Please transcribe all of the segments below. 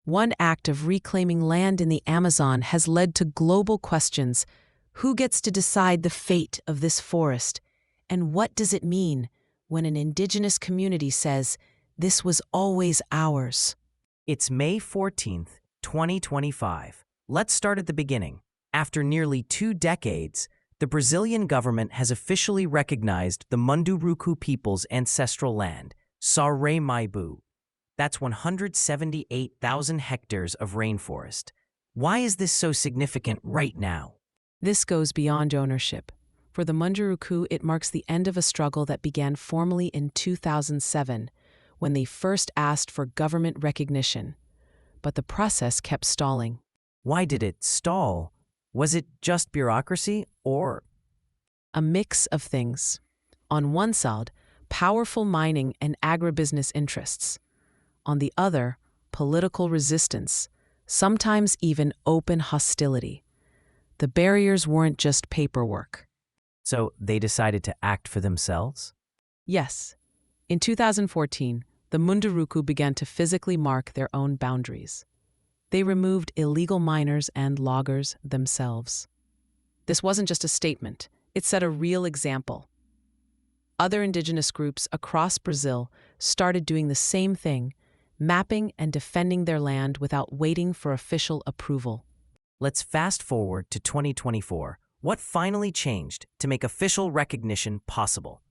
One act of reclaiming land in the Amazon has led to global questions. Who gets to decide the fate of this forest? And what does it mean when an indigenous community says, "This was always ours"? It's May 14th, 2025. Let's start at the beginning. After nearly 2 decades, the Brazilian government has officially recognized the Munduruku people's ancestral land, Muybu. That's 178,000 hectares of rainforest. Why is this so significant right now? This goes beyond ownership. For the Munduruku, it marks the end of a struggle that began formally in 2007, when they first asked for government recognition. But the process kept stalling. Why did it stall? Was it just bureaucracy or A mix of things. On one side, powerful mining and agribusiness interests. On the other, political resistance, sometimes even open hostility. The barriers weren't just paperwork. so they decided to act for themselves? Yes, in 2014, the Munduruku began to physically mark their own boundaries. They removed illegal miners and loggers themselves. This wasn't just a statement, it set a real example. Other indigenous groups across Brazil started doing the same thing, mapping and defending their land without waiting for official approval. Let's fast forward to 2024. What finally changed to make official recognition possible?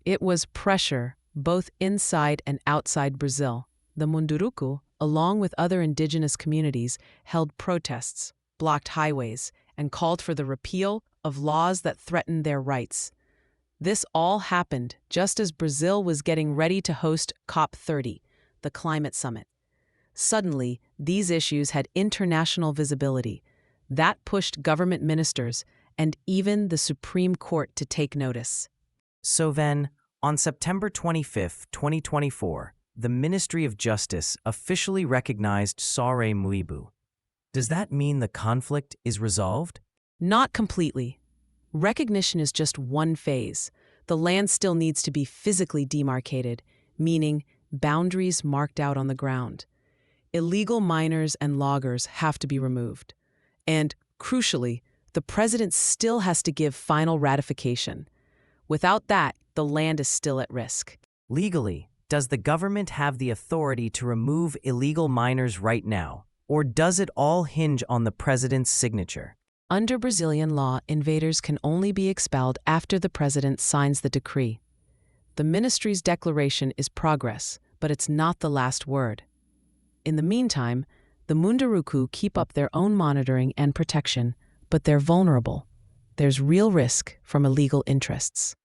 It was pressure, both inside and outside Brazil. The Munduruku, along with other indigenous communities, held protests, blocked highways, and called for the repeal of laws that threatened their rights. This all happened just as Brazil was getting ready to host COP30, the climate summit. Suddenly, these issues had international visibility. That pushed government ministers and even the Supreme Court to take notice. So then, on September 25, 2024, the Ministry of Justice officially recognized Muybu. Does that mean the conflict is resolved? Not completely. Recognition is just one phase. The land still needs to be physically demarcated, meaning boundaries marked out on the ground. Illegal miners and loggers have to be removed. And, crucially, the president still has to give final ratification. Without that, the land is still at risk. Legally, does the government have the authority to remove illegal miners right now, or does it all hinge on the president's signature? Under Brazilian law, invaders can only be expelled after the president signs the decree. The ministry's declaration is progress, but it's not the last word. In the meantime, the Munduruku keep up their own monitoring and protection, but they're vulnerable. There's real risk from illegal interests.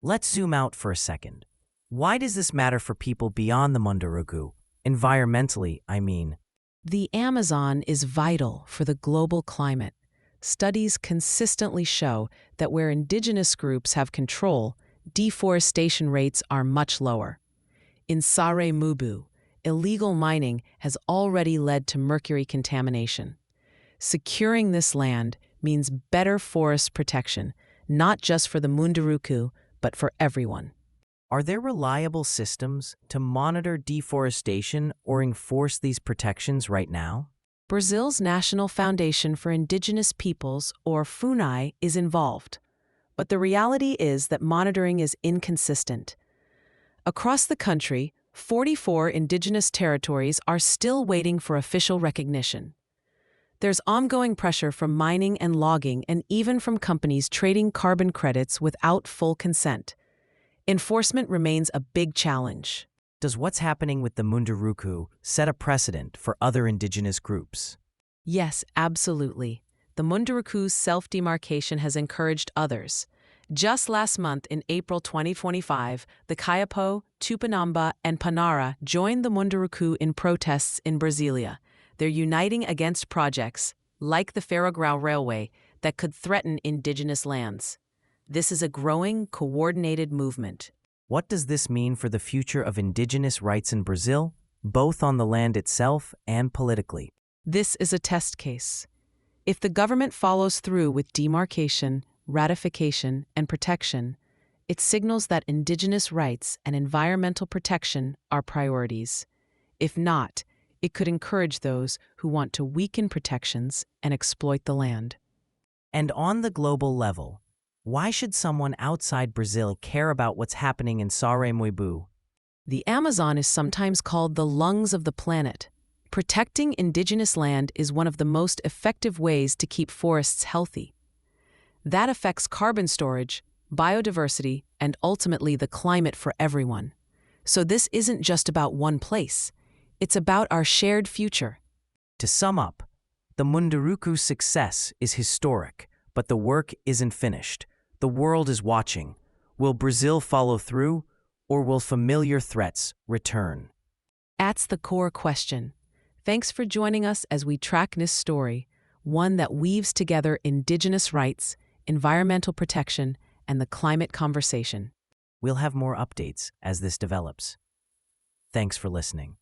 Let's zoom out for a second. Why does this matter for people beyond the Munduruku? Environmentally, I mean. The Amazon is vital for the global climate. Studies consistently show that where indigenous groups have control, deforestation rates are much lower. In Muybu, illegal mining has already led to mercury contamination. Securing this land means better forest protection, not just for the Munduruku, but for everyone. Are there reliable systems to monitor deforestation or enforce these protections right now? Brazil's National Foundation for Indigenous Peoples, or FUNAI, is involved. But the reality is that monitoring is inconsistent. Across the country, 44 indigenous territories are still waiting for official recognition. There's ongoing pressure from mining and logging and even from companies trading carbon credits without full consent. Enforcement remains a big challenge. Does what's happening with the Munduruku set a precedent for other indigenous groups? Yes, absolutely. The Munduruku's self-demarcation has encouraged others. Just last month, in April 2025, the Kayapó, Tupinamba, and Panara joined the Munduruku in protests in Brasília. They're uniting against projects, like the Ferrogrão Railway, that could threaten indigenous lands. This is a growing, coordinated movement. What does this mean for the future of indigenous rights in Brazil, both on the land itself and politically? This is a test case. If the government follows through with demarcation, ratification, and protection, it signals that indigenous rights and environmental protection are priorities. If not, it could encourage those who want to weaken protections and exploit the land. And on the global level, why should someone outside Brazil care about what's happening in Muybu? The Amazon is sometimes called the lungs of the planet. Protecting indigenous land is one of the most effective ways to keep forests healthy. That affects carbon storage, biodiversity, and ultimately the climate for everyone. So this isn't just about one place. It's about our shared future. To sum up, the Munduruku's success is historic, but the work isn't finished. The world is watching. Will Brazil follow through, or will familiar threats return? That's the core question. Thanks for joining us as we track this story, one that weaves together indigenous rights, environmental protection, and the climate conversation. We'll have more updates as this develops. Thanks for listening.